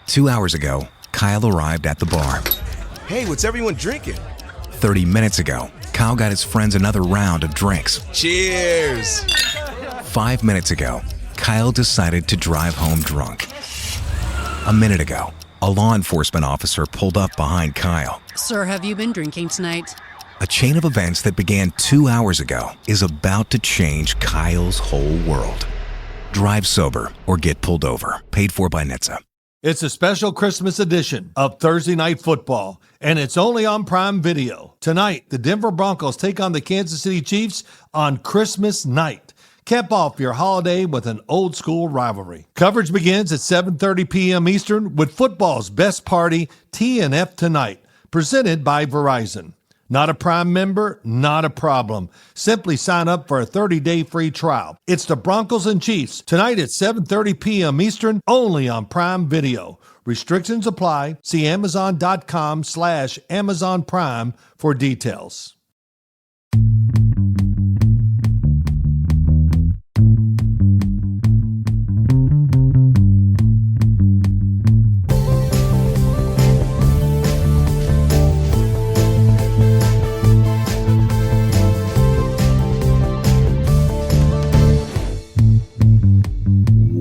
2 hours ago, Kyle arrived at the bar. Hey, what's everyone drinking? 30 minutes ago, Kyle got his friends another round of drinks. Cheers! 5 minutes ago, Kyle decided to drive home drunk. A minute ago, a law enforcement officer pulled up behind Kyle. Sir, have you been drinking tonight? A chain of events that began 2 hours ago is about to change Kyle's whole world. Drive sober or get pulled over. Paid for by NHTSA. It's a special Christmas edition of Thursday Night Football, and it's only on Prime Video. Tonight, the Denver Broncos take on the Kansas City Chiefs on Christmas night. Cap off your holiday with an old-school rivalry. Coverage begins at 7:30 p.m. Eastern with football's best party, T&F Tonight, presented by Verizon. Not a Prime member? Not a problem. Simply sign up for a 30-day free trial. It's the Broncos and Chiefs tonight at 7:30 p.m. Eastern, only on Prime Video. Restrictions apply. See Amazon.com/Amazon Prime for details.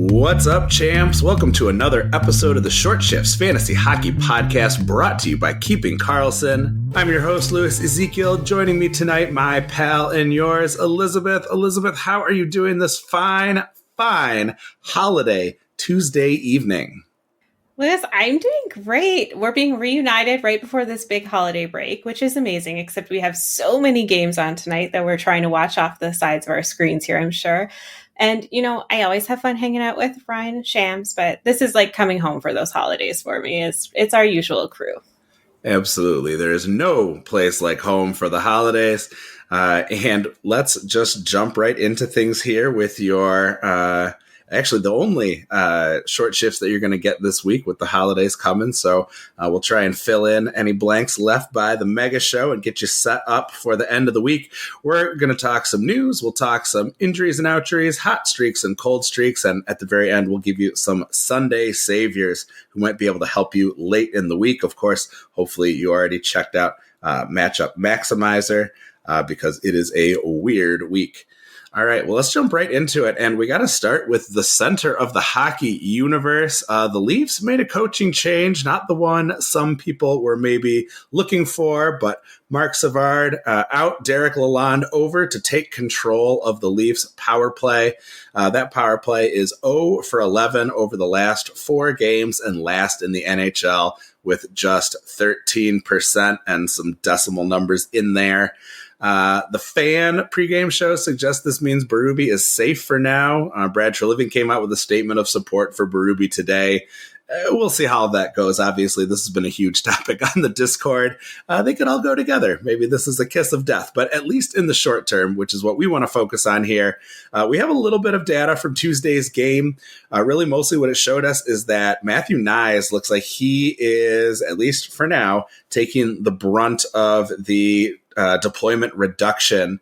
What's up, champs? Welcome to another episode of the Short Shifts Fantasy Hockey Podcast, brought to you by Keeping Carlsson. I'm your host, Louis Ezekiel. Joining me tonight, my pal and yours, Elizabeth. Elizabeth, how are you doing this fine holiday Tuesday evening? Liz, I'm doing great. We're being reunited right before this big holiday break, which is amazing, except we have so many games on tonight that we're trying to watch off the sides of our screens here, I'm sure. And, you know, I always have fun hanging out with Ryan and Shams, but this is like coming home for those holidays for me. It's our usual crew. Absolutely. There is no place like home for the holidays. And let's just jump right into things here with your actually the only short shifts that you're going to get this week with the holidays coming. So we'll try and fill in any blanks left by the mega show and get you set up for the end of the week. We're going to talk some news. We'll talk some injuries and outjuries, hot streaks and cold streaks. And at the very end, we'll give you some Sunday saviors who might be able to help you late in the week. Of course, hopefully you already checked out Matchup Maximizer because it is a weird week. All right, well, let's jump right into it. And we got to start with the center of the hockey universe. The Leafs made a coaching change, not the one some people were maybe looking for, but Marc Savard out, Derek Lalonde over to take control of the Leafs power play. That power play is 0 for 11 over the last 4 games and last in the NHL with just 13% and some decimal numbers in there. The fan pregame show suggests this means Berube is safe for now. Brad Treliving came out with a statement of support for Berube today. We'll see how that goes. Obviously, this has been a huge topic on the Discord. They could all go together. Maybe this is a kiss of death, but at least in the short term, which is what we want to focus on here. We have a little bit of data from Tuesday's game. Really, mostly what it showed us is that Matthew Knies looks like he is, at least for now, taking the brunt of the deployment reduction.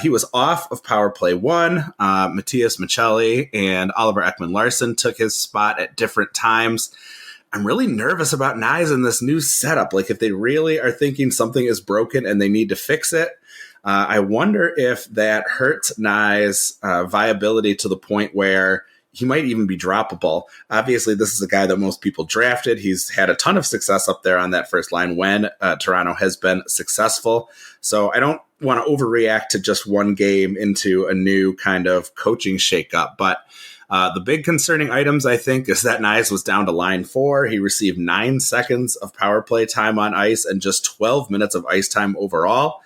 He was off of power play 1. Matthias Michelli and Oliver Ekman-Larsson took his spot at different times. I'm really nervous about Knies in this new setup. Like, if they really are thinking something is broken and they need to fix it, I wonder if that hurts Knies' viability to the point where he might even be droppable. Obviously, this is a guy that most people drafted. He's had a ton of success up there on that first line when Toronto has been successful. So I don't want to overreact to just one game into a new kind of coaching shakeup. But the big concerning items, I think, is that Knies was down to line 4. He received 9 seconds of power play time on ice and just 12 minutes of ice time overall.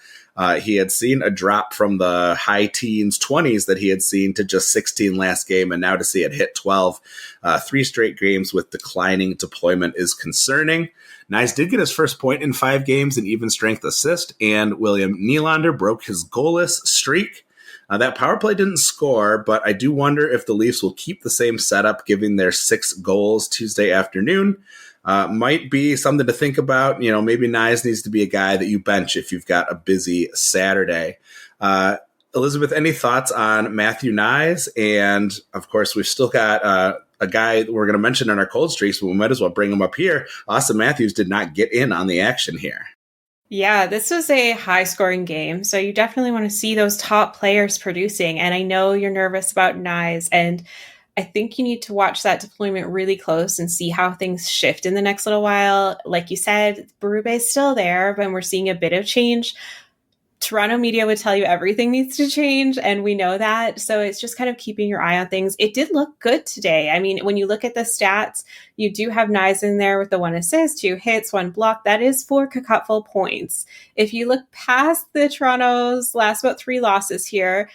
He had seen a drop from the high teens, 20s that he had seen to just 16 last game, and now to see it hit 12. 3 straight games with declining deployment is concerning. Knies did get his first point in 5 games, an even strength assist, and William Nylander broke his goalless streak. That power play didn't score, but I do wonder if the Leafs will keep the same setup, giving their 6 goals Tuesday afternoon. Might be something to think about. You know, maybe Knies needs to be a guy that you bench if you've got a busy Saturday. Elizabeth, any thoughts on Matthew Knies? And of course, we've still got a guy we're going to mention in our cold streaks, but we might as well bring him up here. Austin Matthews did not get in on the action here. Yeah, this was a high-scoring game, so you definitely want to see those top players producing. And I know you're nervous about Knies, and I think you need to watch that deployment really close and see how things shift in the next little while. Like you said, Berube is still there, but we're seeing a bit of change. Toronto media would tell you everything needs to change, and we know that. So it's just kind of keeping your eye on things. It did look good today. I mean, when you look at the stats, you do have Knies in there with the 1 assist, 2 hits, 1 block. That is 4 Cacupful points. If you look past the Toronto's last about 3 losses here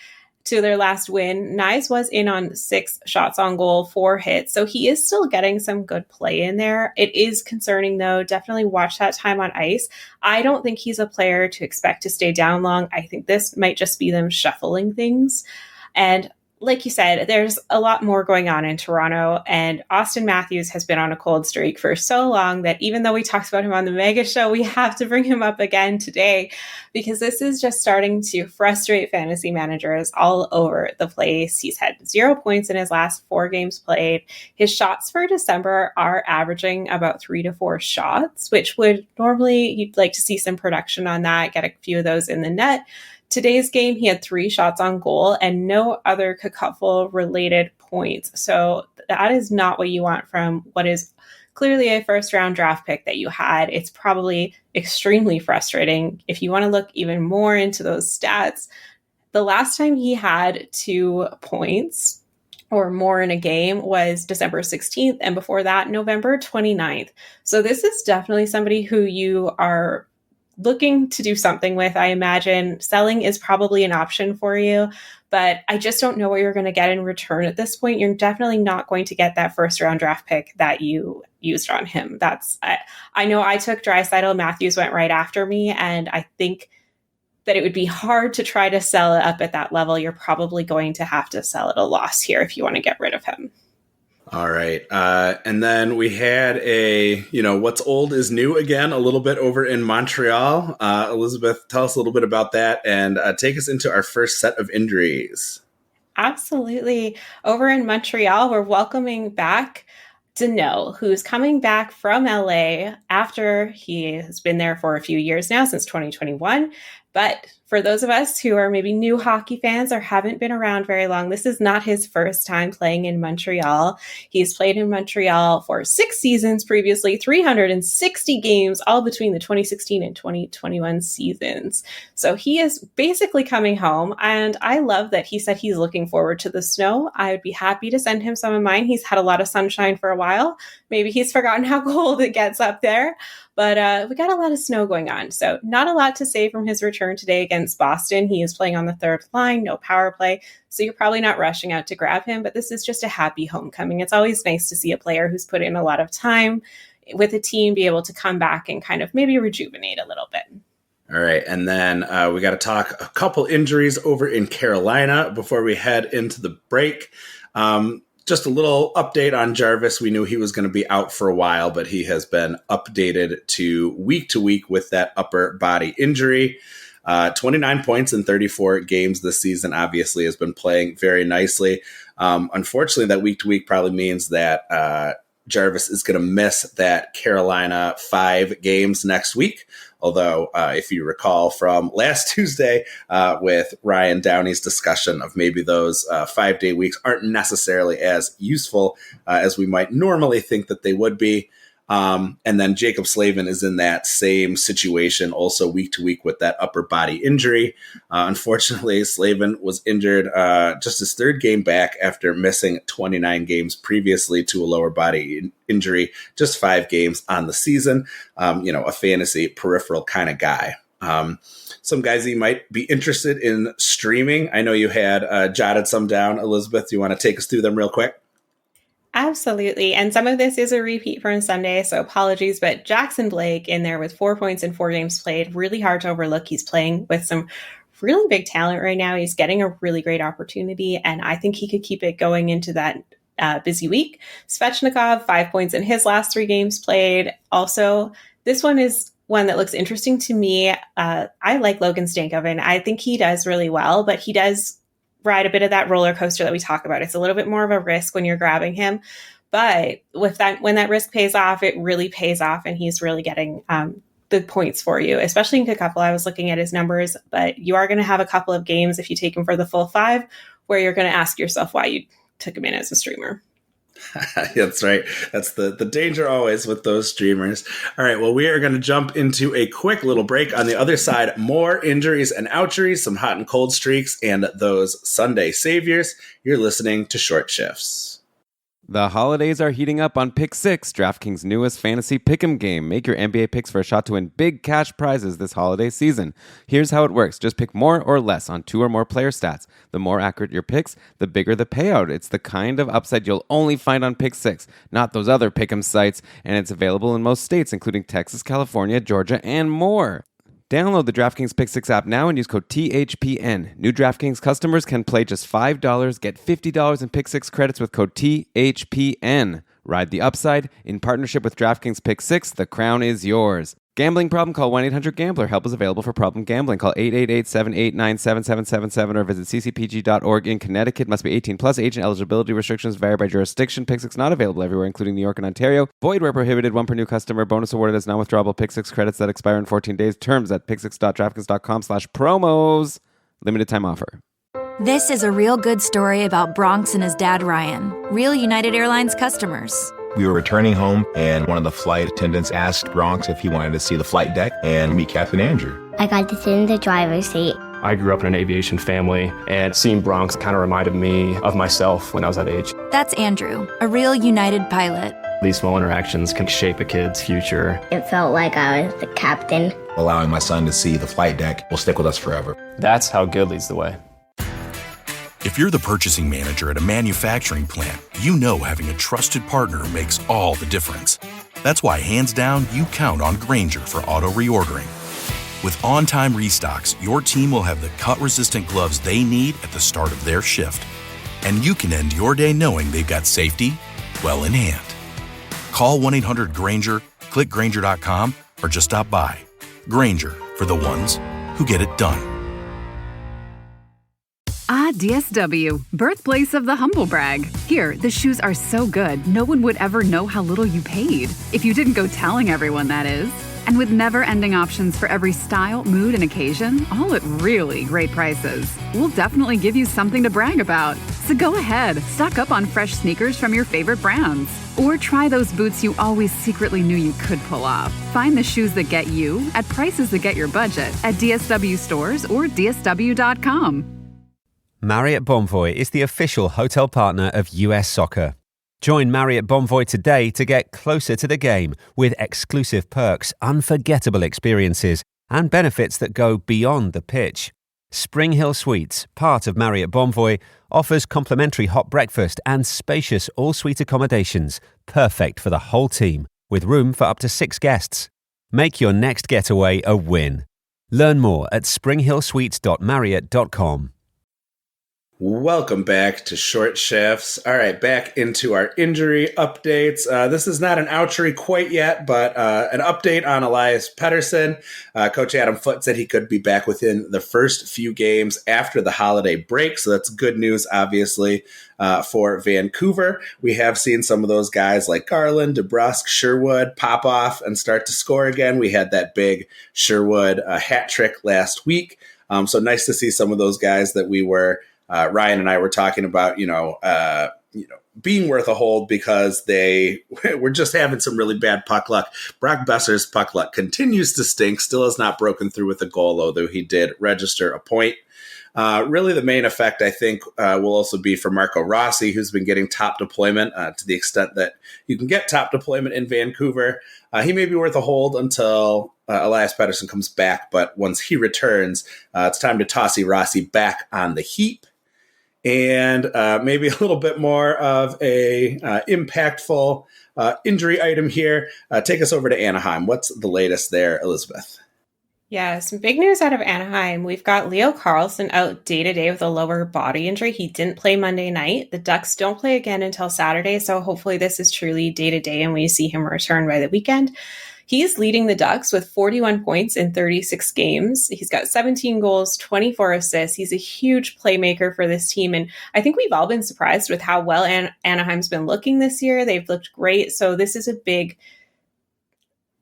to their last win, Knies was in on 6 shots on goal, 4 hits. So he is still getting some good play in there. It is concerning, though. Definitely watch that time on ice. I don't think he's a player to expect to stay down long. I think this might just be them shuffling things. And like you said, there's a lot more going on in Toronto, and Austin Matthews has been on a cold streak for so long that even though we talked about him on the Mega Show, we have to bring him up again today because this is just starting to frustrate fantasy managers all over the place. He's had 0 points in his last 4 games played. His shots for December are averaging about 3 to 4 shots, which would normally you'd like to see some production on that, get a few of those in the net. Today's game, he had 3 shots on goal and no other Cacupful related points. So that is not what you want from what is clearly a first round draft pick that you had. It's probably extremely frustrating. If you want to look even more into those stats, the last time he had 2 points or more in a game was December 16th. And before that, November 29th. So this is definitely somebody who you are looking to do something with. I imagine selling is probably an option for you, but I just don't know what you're going to get in return at this point. You're definitely not going to get that first round draft pick that you used on him. I know I took Draisaitl, Matthews went right after me, and I think that it would be hard to try to sell it up at that level. You're probably going to have to sell at a loss here if you want to get rid of him. All right. And then we had what's old is new again, a little bit over in Montreal. Elizabeth, tell us a little bit about that and take us into our first set of injuries. Absolutely. Over in Montreal, we're welcoming back Dunn, who's coming back from LA after he has been there for a few years now, since 2021. But for those of us who are maybe new hockey fans or haven't been around very long, this is not his first time playing in Montreal. He's played in Montreal for 6 seasons previously, 360 games, all between the 2016 and 2021 seasons. So he is basically coming home, and I love that he said he's looking forward to the snow. I would be happy to send him some of mine. He's had a lot of sunshine for a while. Maybe he's forgotten how cold it gets up there. But we got a lot of snow going on. So not a lot to say from his return today against Boston. He is playing on the 3rd line, no power play. So you're probably not rushing out to grab him, but this is just a happy homecoming. It's always nice to see a player who's put in a lot of time with a team be able to come back and kind of maybe rejuvenate a little bit. All right. And then we got to talk a couple injuries over in Carolina before we head into the break. Just a little update on Jarvis. We knew he was going to be out for a while, but he has been updated to week with that upper body injury. 29 points in 34 games this season, obviously has been playing very nicely. Unfortunately, that week to week probably means that Jarvis is going to miss that Carolina 5 games next week. Although, if you recall from last Tuesday with Ryan Downey's discussion of maybe those 5-day weeks aren't necessarily as useful as we might normally think that they would be. And then Jacob Slavin is in that same situation, also week to week with that upper body injury. Unfortunately, Slavin was injured just his 3rd game back after missing 29 games previously to a lower body injury, just 5 games on the season. A fantasy peripheral kind of guy. Some guys that you might be interested in streaming. I know you had jotted some down. Elizabeth, do you want to take us through them real quick? Absolutely. And some of this is a repeat from Sunday, so apologies, but Jackson Blake in there with 4 points in 4 games played, really hard to overlook. He's playing with some really big talent right now. He's getting a really great opportunity, and I think he could keep it going into that busy week. Svechnikov, 5 points in his last 3 games played. Also, this one is one that looks interesting to me. I like Logan Stankoven. I think he does really well, but he does ride a bit of that roller coaster that we talk about. It's a little bit more of a risk when you're grabbing him. But with that, when that risk pays off, it really pays off, and he's really getting the points for you, especially in a couple. I was looking at his numbers, but you are going to have a couple of games if you take him for the full 5 where you're going to ask yourself why you took him in as a streamer. That's right. That's the danger always with those streamers. All right. Well, we are going to jump into a quick little break. On the other side, more injuries and outjuries, some hot and cold streaks, and those Sunday saviors. You're listening to Short Shifts. The holidays are heating up on Pick 6, DraftKings' newest fantasy pick'em game. Make your NBA picks for a shot to win big cash prizes this holiday season. Here's how it works. Just pick more or less on 2 or more player stats. The more accurate your picks, the bigger the payout. It's the kind of upside you'll only find on Pick 6, not those other pick'em sites, and it's available in most states, including Texas, California, Georgia, and more. Download the DraftKings Pick 6 app now and use code THPN. New DraftKings customers can play just $5, get $50 in Pick 6 credits with code THPN. Ride the upside. In partnership with DraftKings Pick 6, the crown is yours. Gambling problem? Call 1-800-GAMBLER. Help is available for problem gambling. Call 888-789-7777 or visit ccpg.org. In Connecticut, must be 18 plus. Age and eligibility restrictions vary by jurisdiction. Pick 6 not available everywhere, including New York and Ontario. Void where prohibited. 1 per new customer. Bonus awarded as non-withdrawable Pick 6 credits that expire in 14 days. Terms at pick6.draftkings.com/promos. Limited time offer. This is a real good story about Bronx and his dad, Ryan. Real United Airlines customers. We were returning home, and one of the flight attendants asked Bronx if he wanted to see the flight deck and meet Captain Andrew. I got to sit in the driver's seat. I grew up in an aviation family, and seeing Bronx kind of reminded me of myself when I was that age. That's Andrew, a real United pilot. These small interactions can shape a kid's future. It felt like I was the captain. Allowing my son to see the flight deck will stick with us forever. That's how good leads the way. If you're the purchasing manager at a manufacturing plant, you know having a trusted partner makes all the difference. That's why, hands down, you count on Grainger for auto reordering. With on-time restocks, your team will have the cut-resistant gloves they need at the start of their shift. And you can end your day knowing they've got safety well in hand. Call 1-800-GRAINGER, click Grainger.com, or just stop by. Grainger, for the ones who get it done. Ah, DSW, birthplace of the humble brag. Here, the shoes are so good, no one would ever know how little you paid. If you didn't go telling everyone, that is. And with never-ending options for every style, mood, and occasion, all at really great prices. We'll definitely give you something to brag about. So go ahead, stock up on fresh sneakers from your favorite brands. Or try those boots you always secretly knew you could pull off. Find the shoes that get you at prices that get your budget at DSW stores or DSW.com. Marriott Bonvoy is the official hotel partner of US Soccer. Join Marriott Bonvoy today to get closer to the game with exclusive perks, unforgettable experiences, and benefits that go beyond the pitch. Spring Hill Suites, part of Marriott Bonvoy, offers complimentary hot breakfast and spacious all-suite accommodations, perfect for the whole team, with room for up to 6 guests. Make your next getaway a win. Learn more at springhillsuites.marriott.com. Welcome back to Short Shifts. All right, back into our injury updates. This is not an outjury quite yet, but an update on Elias Pettersson. Coach Adam Foote said he could be back within the first few games after the holiday break, so that's good news, obviously, for Vancouver. We have seen some of those guys like Garland, DeBrusque, Sherwood pop off and start to score again. We had that big Sherwood hat trick last week, so nice to see some of those guys that we were Ryan and I were talking about, being worth a hold because they were just having some really bad puck luck. Brock Besser's puck luck continues to stink, still has not broken through with a goal, although he did register a point. Really, the main effect, I think, will also be for Marco Rossi, who's been getting top deployment to the extent that you can get top deployment in Vancouver. He may be worth a hold until Elias Pettersson comes back, but once he returns, it's time to toss Rossi back on the heap. And maybe a little bit more of a impactful injury item here. Take us over to Anaheim. What's the latest there, Elizabeth? Yeah, some big news out of Anaheim. We've got Leo Carlsson out day-to-day with a lower body injury. He didn't play Monday night. The Ducks don't play again until Saturday, so hopefully this is truly day-to-day and we see him return by the weekend. He's leading the Ducks with 41 points in 36 games. He's got 17 goals, 24 assists. He's a huge playmaker for this team. And I think we've all been surprised with how well Anaheim's been looking this year. They've looked great. So this is a big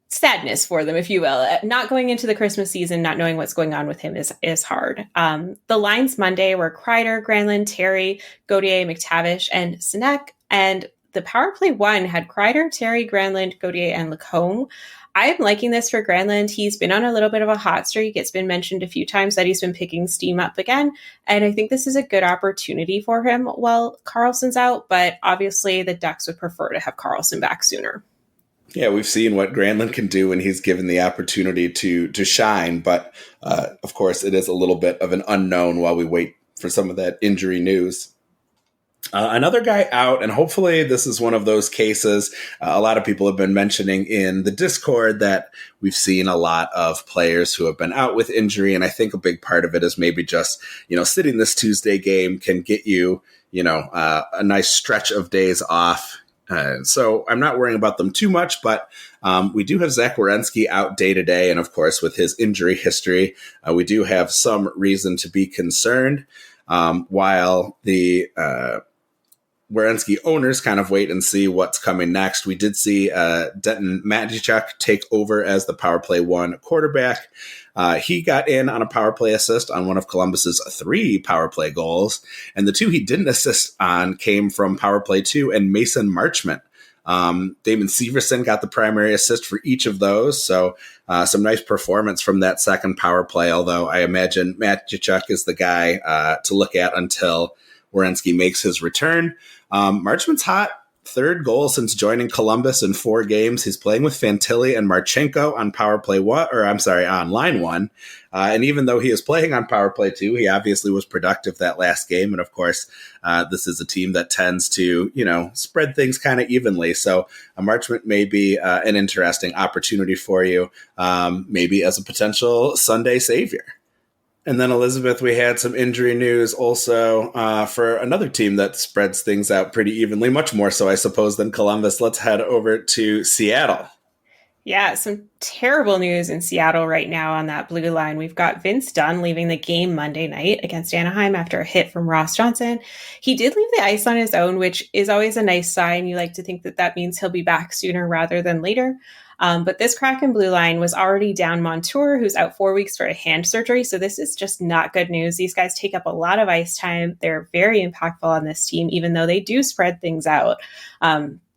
sadness for them, if you will. Not going into the Christmas season, not knowing what's going on with him is hard. The lines Monday were Kreider, Granlund, Terry, Gauthier, McTavish, and Sinek. And the power play one had Kreider, Terry, Granlund, Gauthier, and Lacombe. I'm liking this for Granlund. He's been on a little bit of a hot streak. It's been mentioned a few times that he's been picking steam up again. And I think this is a good opportunity for him while Carlsson's out. But obviously the Ducks would prefer to have Carlsson back sooner. Yeah, we've seen what Granlund can do when he's given the opportunity to shine. But of course, it is a little bit of an unknown while we wait for some of that injury news. Another guy out, and hopefully this is one of those cases. A lot of people have been mentioning in the Discord that we've seen a lot of players who have been out with injury, and I think a big part of it is maybe just, sitting this Tuesday game can get you, a nice stretch of days off. So I'm not worrying about them too much, but we do have Zach Werenski out day to day, and of course with his injury history, we do have some reason to be concerned. While the Werenski owners kind of wait and see what's coming next. We did see Denton Matjuchuk take over as the power play one quarterback. He got in on a power play assist on one of Columbus's 3 power play goals, and the 2 he didn't assist on came from power play 2 and Mason Marchment. Damon Severson got the primary assist for each of those, so some nice performance from that second power play, although I imagine Matjuchuk is the guy to look at until Werenski makes his return. Marchment's hot. 3rd goal since joining Columbus in 4 games. He's playing with Fantilli and Marchenko on power play on line 1. And even though he is playing on power play 2, he obviously was productive that last game. And of course, this is a team that tends to, spread things kind of evenly. So Marchment may be an interesting opportunity for you, maybe as a potential Sunday savior. And then, Elizabeth, we had some injury news also for another team that spreads things out pretty evenly, much more so, I suppose, than Columbus. Let's head over to Seattle. Yeah, some terrible news in Seattle right now on that blue line. We've got Vince Dunn leaving the game Monday night against Anaheim after a hit from Ross Johnson. He did leave the ice on his own, which is always a nice sign. You like to think that means he'll be back sooner rather than later. But this Kraken blue line was already down Montour, who's out 4 weeks for a hand surgery. So this is just not good news. These guys take up a lot of ice time. They're very impactful on this team, even though they do spread things out.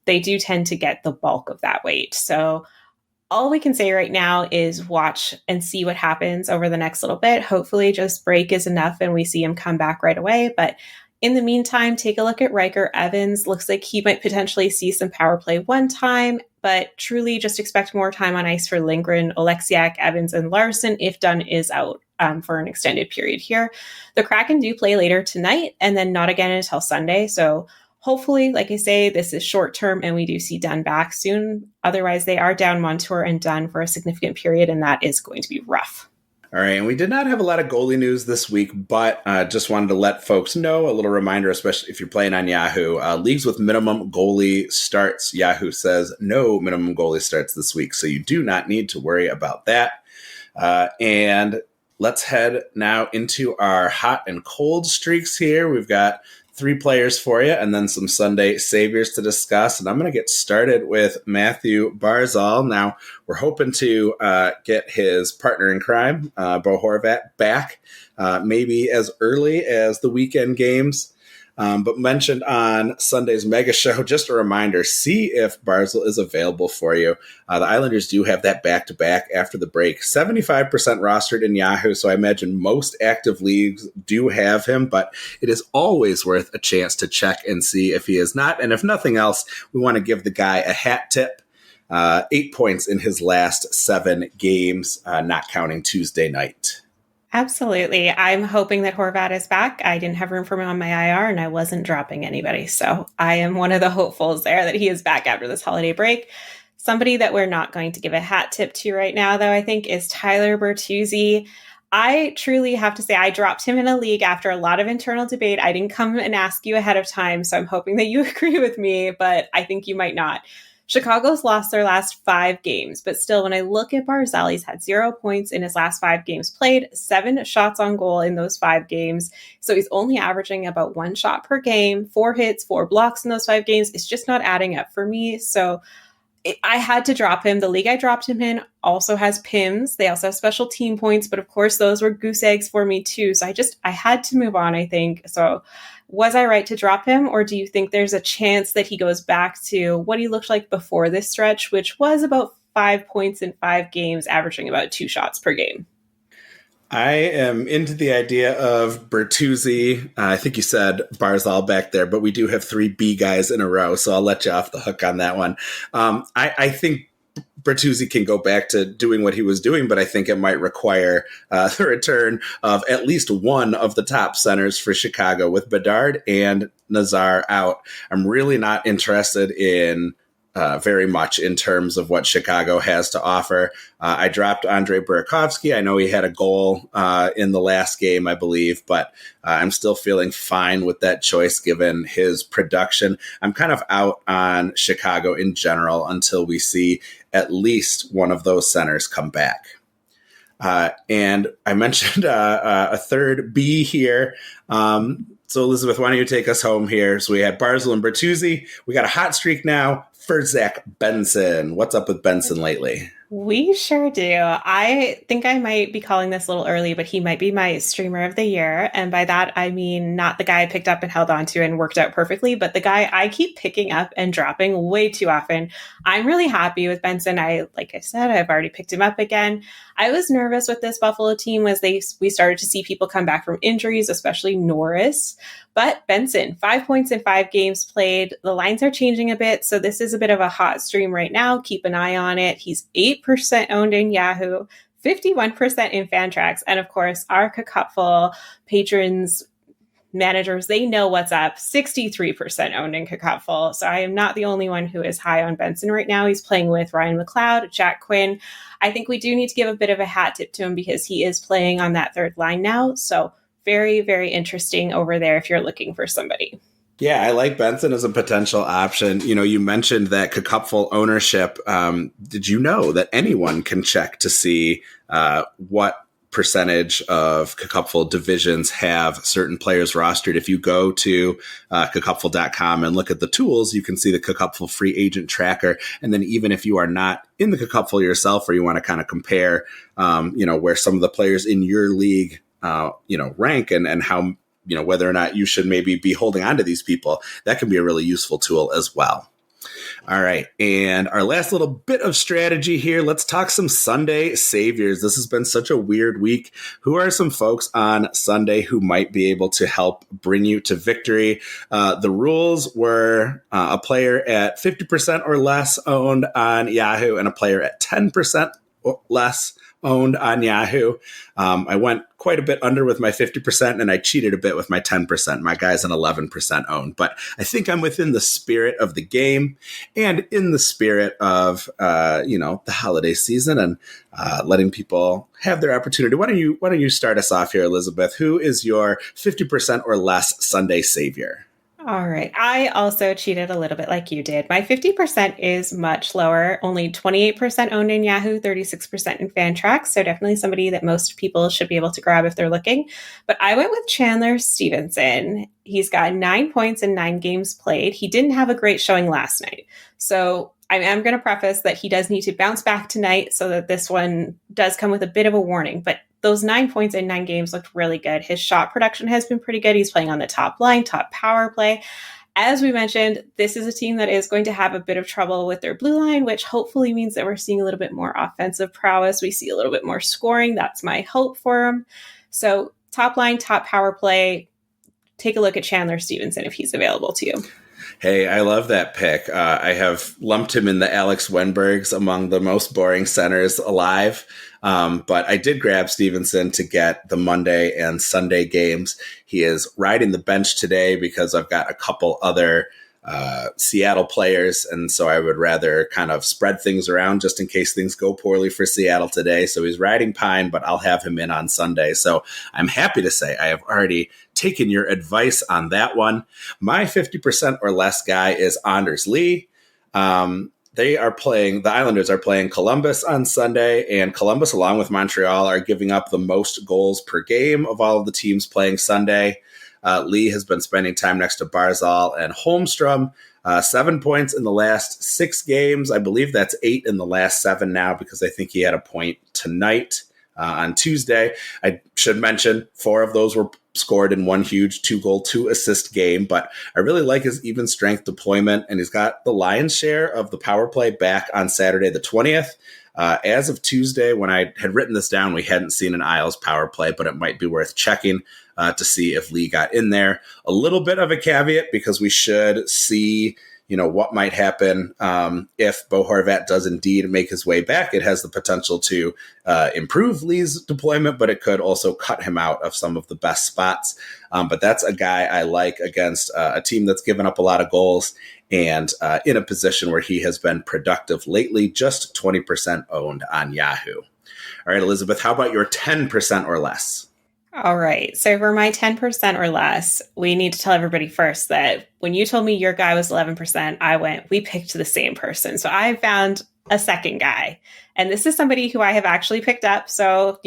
They do tend to get the bulk of that weight. So all we can say right now is watch and see what happens over the next little bit. Hopefully just break is enough and we see him come back right away. But in the meantime, take a look at Riker Evans. Looks like he might potentially see some power play one time, but truly just expect more time on ice for Lindgren, Oleksiak, Evans, and Larson if Dunn is out for an extended period here. The Kraken do play later tonight and then not again until Sunday. So hopefully, like I say, this is short term and we do see Dunn back soon. Otherwise, they are down Montour and Dunn for a significant period, and that is going to be rough. All right, and we did not have a lot of goalie news this week, but just wanted to let folks know, a little reminder, especially if you're playing on Yahoo, leagues with minimum goalie starts, Yahoo says no minimum goalie starts this week, so you do not need to worry about that. And let's head now into our hot and cold streaks here. We've got 3 players for you, and then some Sunday saviors to discuss. And I'm going to get started with Matthew Barzal. Now, we're hoping to get his partner in crime, Bo Horvat, back maybe as early as the weekend games. But mentioned on Sunday's mega show, just a reminder, see if Barzal is available for you. The Islanders do have that back-to-back after the break. 75% rostered in Yahoo, so I imagine most active leagues do have him, but it is always worth a chance to check and see if he is not. And if nothing else, we want to give the guy a hat tip. 8 points in his last 7 games, not counting Tuesday night. Absolutely. I'm hoping that Horvat is back. I didn't have room for him on my IR and I wasn't dropping anybody. So I am one of the hopefuls there that he is back after this holiday break. Somebody that we're not going to give a hat tip to right now, though, I think is Tyler Bertuzzi. I truly have to say I dropped him in a league after a lot of internal debate. I didn't come and ask you ahead of time, so I'm hoping that you agree with me, but I think you might not. Chicago's lost their last 5 games, but still, when I look at Barzal, he's had 0 points in his last 5 games played, 7 shots on goal in those 5 games. So he's only averaging about 1 shot per game, 4 hits, 4 blocks in those 5 games. It's just not adding up for me. So I had to drop him. The league I dropped him in also has PIMs. They also have special team points, but of course those were goose eggs for me too. So I had to move on, I think. So was I right to drop him, or do you think there's a chance that he goes back to what he looked like before this stretch, which was about 5 points in 5 games, averaging about 2 shots per game? I am into the idea of Bertuzzi. I think you said Barzal back there, but we do have 3 B guys in a row, so I'll let you off the hook on that one. I think Bertuzzi can go back to doing what he was doing, but I think it might require the return of at least one of the top centers for Chicago. With Bedard and Nazar out, I'm really not interested in very much in terms of what Chicago has to offer. I dropped Andrei Burakovsky. I know he had a goal in the last game, I believe, but I'm still feeling fine with that choice given his production. I'm kind of out on Chicago in general until we see at least one of those centers come back. And I mentioned a third B here. So Elizabeth, why don't you take us home here? So we had Barzal and Bertuzzi. We got a hot streak now for Zach Benson. What's up with Benson lately? We sure do. I think I might be calling this a little early, but he might be my streamer of the year. And by that, I mean not the guy I picked up and held on to and worked out perfectly, but the guy I keep picking up and dropping way too often. I'm really happy with Benson. Like I said, I've already picked him up again. I was nervous with this Buffalo team as we started to see people come back from injuries, especially Norris. But Benson, 5 points in 5 games played. The lines are changing a bit, so this is a bit of a hot stream right now. Keep an eye on it. He's 8% owned in Yahoo, 51% in Fantrax, and of course, our Cacupful patrons, managers, they know what's up. 63% owned in Cacupful. So I am not the only one who is high on Benson right now. He's playing with Ryan McLeod, Jack Quinn. I think we do need to give a bit of a hat tip to him because he is playing on that third line now. So very, very interesting over there if you're looking for somebody. Yeah, I like Benson as a potential option. You know, you mentioned that Cacupful ownership. Did you know that anyone can check to see what percentage of Cacupful divisions have certain players rostered? If you go to Cacupful.com and look at the tools, you can see the Cacupful free agent tracker. And then even if you are not in the Cacupful yourself, or you want to kind of compare, where some of the players in your league, rank and how, whether or not you should maybe be holding on to these people, that can be a really useful tool as well. All right. And our last little bit of strategy here. Let's talk some Sunday saviors. This has been such a weird week. Who are some folks on Sunday who might be able to help bring you to victory? The rules were a player at 50% or less owned on Yahoo and a player at 10% or less owned on Yahoo. I went quite a bit under with my 50% and I cheated a bit with my 10%. My guy's an 11% owned, but I think I'm within the spirit of the game and in the spirit of, the holiday season and letting people have their opportunity. Why don't you start us off here, Elizabeth? Who is your 50% or less Sunday savior? All right. I also cheated a little bit like you did. My 50% is much lower, only 28% owned in Yahoo, 36% in Fantrax. So definitely somebody that most people should be able to grab if they're looking. But I went with Chandler Stevenson. He's got 9 points in 9 games played. He didn't have a great showing last night. So I am going to preface that he does need to bounce back tonight so that this one does come with a bit of a warning. But those 9 points in 9 games looked really good. His shot production has been pretty good. He's playing on the top line, top power play. As we mentioned, this is a team that is going to have a bit of trouble with their blue line, which hopefully means that we're seeing a little bit more offensive prowess. We see a little bit more scoring. That's my hope for him. So top line, top power play. Take a look at Chandler Stevenson if he's available to you. Hey, I love that pick. I have lumped him in the Alex Wenbergs among the most boring centers alive. But I did grab Stevenson to get the Monday and Sunday games. He is riding the bench today because I've got a couple other Seattle players. And so I would rather kind of spread things around just in case things go poorly for Seattle today. So he's riding pine, but I'll have him in on Sunday. So I'm happy to say I have already taken your advice on that one. My 50% or less guy is Anders Lee. the Islanders are playing Columbus on Sunday, and Columbus, along with Montreal, are giving up the most goals per game of all of the teams playing Sunday. Lee has been spending time next to Barzal and Holmstrom. 7 points in the last 6 games. I believe that's 8 in the last 7 now, because I think he had a point tonight on Tuesday. I should mention 4 of those were scored in one huge 2-goal, 2-assist game, but I really like his even strength deployment, and he's got the lion's share of the power play back on Saturday the 20th. As of Tuesday, when I had written this down, we hadn't seen an Isles power play, but it might be worth checking to see if Lee got in there. A little bit of a caveat, because we should see what might happen if Bo Horvat does indeed make his way back. It has the potential to improve Lee's deployment, but it could also cut him out of some of the best spots. But that's a guy I like against a team that's given up a lot of goals and in a position where he has been productive lately, just 20% owned on Yahoo. All right, Elizabeth, how about your 10% or less? All right. So for my 10% or less, we need to tell everybody first that when you told me your guy was 11%, we picked the same person. So I found a second guy. And this is somebody who I have actually picked up. So,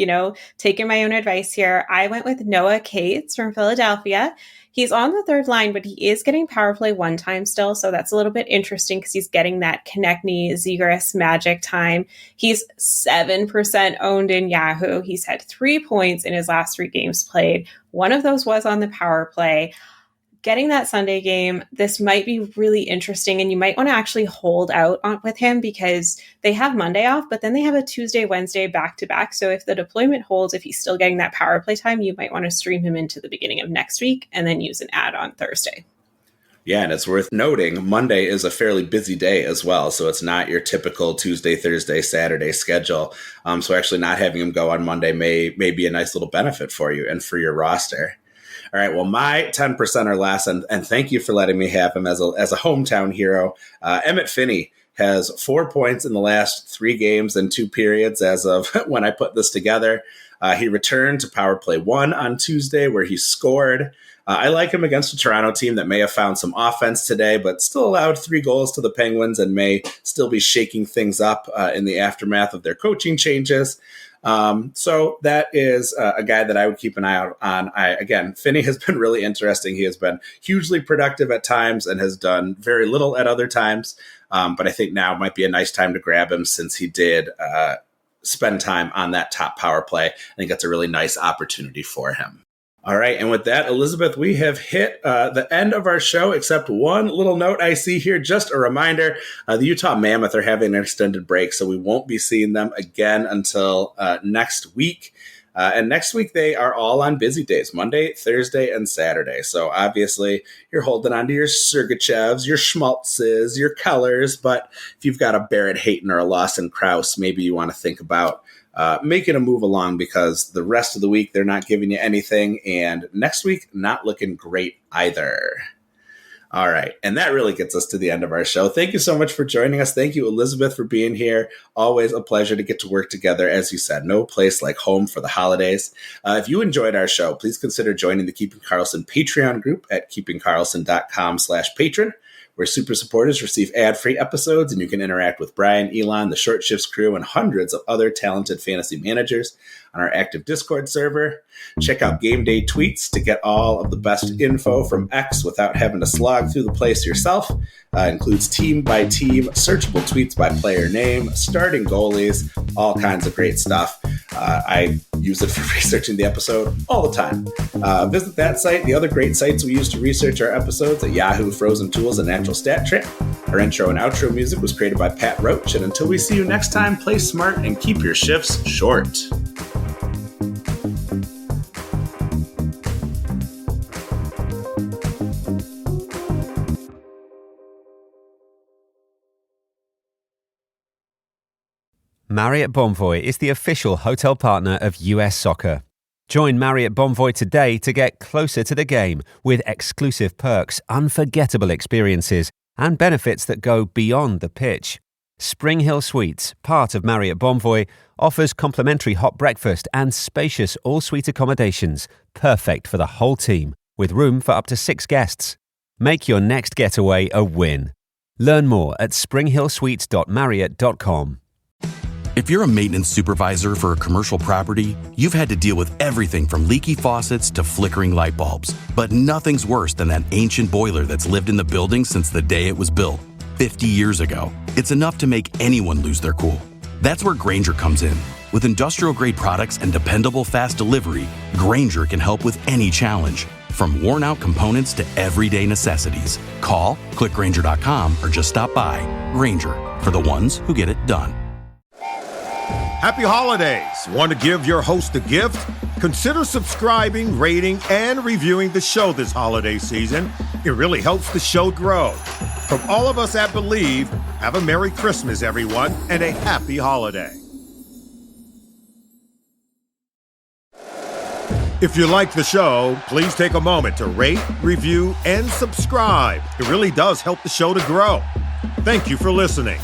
taking my own advice here, I went with Noah Cates from Philadelphia. He's on the third line, but he is getting power play 1 time still. So that's a little bit interesting, because he's getting that Konechny, Zegras magic time. He's 7% owned in Yahoo. He's had 3 points in his last 3 games played. One of those was on the power play. Getting that Sunday game, this might be really interesting, and you might want to actually hold out with him, because they have Monday off, but then they have a Tuesday, Wednesday back-to-back. So if the deployment holds, if he's still getting that power play time, you might want to stream him into the beginning of next week and then use an ad on Thursday. Yeah, and it's worth noting, Monday is a fairly busy day as well, so it's not your typical Tuesday, Thursday, Saturday schedule. So actually not having him go on Monday may be a nice little benefit for you and for your roster. All right, well, my 10% or less, and thank you for letting me have him as a hometown hero. Emmett Finney has 4 points in the last 3 games and 2 periods as of when I put this together. He returned to power play 1 on Tuesday, where he scored. I like him against a Toronto team that may have found some offense today, but still allowed 3 goals to the Penguins and may still be shaking things up in the aftermath of their coaching changes. So that is a guy that I would keep an eye out on. Again, Finney has been really interesting. He has been hugely productive at times and has done very little at other times. But I think now might be a nice time to grab him, since he did spend time on that top power play. I think that's a really nice opportunity for him. All right. And with that, Elizabeth, we have hit the end of our show, except one little note I see here. Just a reminder, the Utah Mammoth are having an extended break, so we won't be seeing them again until next week. And next week, they are all on busy days, Monday, Thursday, and Saturday. So obviously, you're holding on to your Sergachevs, your Schmaltzes, your Kellers. But if you've got a Barrett Hayton or a Lawson Krause, maybe you want to think about making a move along, because the rest of the week, they're not giving you anything. And next week, not looking great either. All right. And that really gets us to the end of our show. Thank you so much for joining us. Thank you, Elizabeth, for being here. Always a pleasure to get to work together. As you said, no place like home for the holidays. If you enjoyed our show, please consider joining the Keeping Carlsson Patreon group at keepingcarlsson.com/patron, where super supporters receive ad-free episodes, and you can interact with Brian, Elon, the Short Shifts crew, and hundreds of other talented fantasy managers on our active Discord server. Check out Game Day Tweets to get all of the best info from X without having to slog through the place yourself. Includes team-by-team, searchable tweets by player name, starting goalies, all kinds of great stuff. I use it for researching the episode all the time. Visit that site, the other great sites we use to research our episodes at Yahoo, Frozen Tools, and Natural Stat Trick. Our intro and outro music was created by Pat Roach, and until we see you next time, play smart and keep your shifts short. Marriott Bonvoy is the official hotel partner of US Soccer. Join Marriott Bonvoy today to get closer to the game with exclusive perks, unforgettable experiences, and benefits that go beyond the pitch. Spring Hill Suites, part of Marriott Bonvoy, offers complimentary hot breakfast and spacious all-suite accommodations, perfect for the whole team, with room for up to 6 guests. Make your next getaway a win. Learn more at springhillsuites.marriott.com. If you're a maintenance supervisor for a commercial property, you've had to deal with everything from leaky faucets to flickering light bulbs. But nothing's worse than that ancient boiler that's lived in the building since the day it was built, 50 years ago. It's enough to make anyone lose their cool. That's where Grainger comes in. With industrial-grade products and dependable fast delivery, Grainger can help with any challenge. From worn-out components to everyday necessities. Call, click Grainger.com, or just stop by. Grainger, for the ones who get it done. Happy holidays! Want to give your host a gift? Consider subscribing, rating, and reviewing the show this holiday season. It really helps the show grow. From all of us at Believe, have a Merry Christmas, everyone, and a Happy Holiday. If you like the show, please take a moment to rate, review, and subscribe. It really does help the show to grow. Thank you for listening.